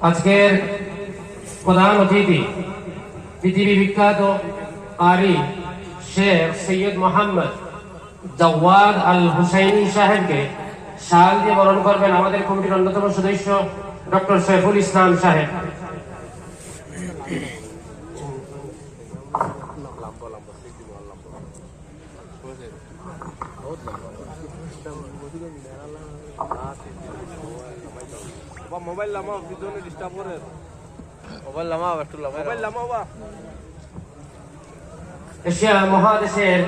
আজকের প্রধান অতিথি পৃথিবী বিখ্যাত কারি শেখ সৈয়দ মোহাম্মদ জাওয়াদ আল হুসাইনি সাহেবকে শাল দিয়ে বরণ করবেন আমাদের কমিটির অন্যতম সদস্য ডক্টর সৈফুল ইসলাম সাহেব। মোবাইল লামাও বিজনে ডিস্টার্ব করে মোবাইল লামাও একটু লামাও মোবাইল লামাও বা এশিয়া মহাদেশের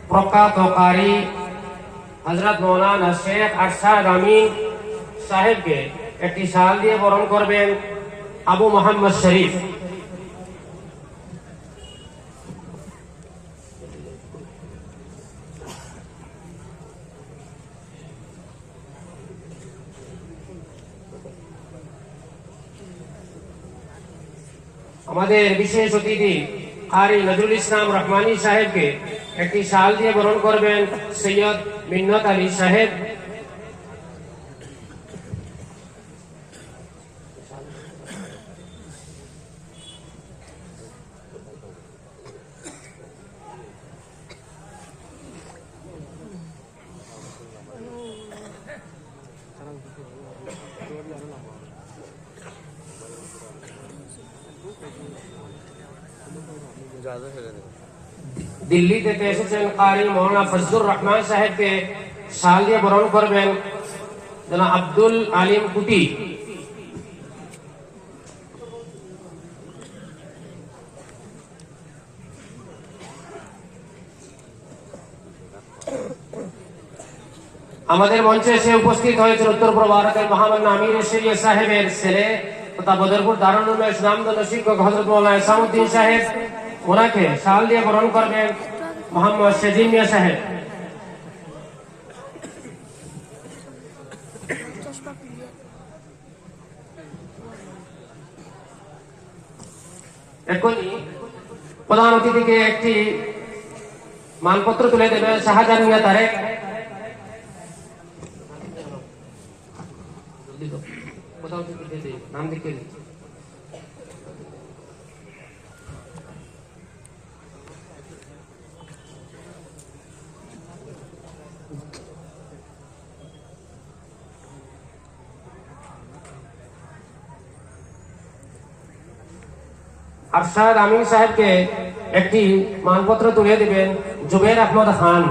প্রখ্যাত কারি হযরত মাওলানা শেখ আরশাদ আমিন সাহেবকে একটি শাল দিয়ে বরণ করবেন আবু মোহাম্মদ শরীফ। আমাদের বিশেষ অতিথি কারি নজরুল ইসলাম রহমানী সাহেবকে একটি শাল দিয়ে বরণ করবেন সৈয়দ মিন্নত আলী সাহেব। দিল্লি থেকে এসেছেন কারি মৌলানা ফজলুর রহমান সাহেবকে শাল দিয়ে বরণ করবেন জনাব আব্দুল আলিম কুটি। আমাদের মঞ্চে এসে উপস্থিত হয়েছেন উত্তর পূর্ব ভারতের মহামান্য আমির শরিয়া সাহেবের ছেলে তথা বদরপুর দারুল উলুম ইসলামদল শিক্ষক হযরত মাওলানা ইসামউদ্দিন সাহেব। ওনাকে শাল দিয়ে বরণ করবেন মোহাম্মদ সেজিন মিয়া সাহেব। এখনই প্রধান অতিথিকে একটি মানপত্র তুলে দেবেন শাহজাহান মিয়া তারেক। নাম লিখে দিন। আরশাদ আমিন সাহেবকে একটি মানপত্র তুলে দিবেন জুবের আহমদ খান।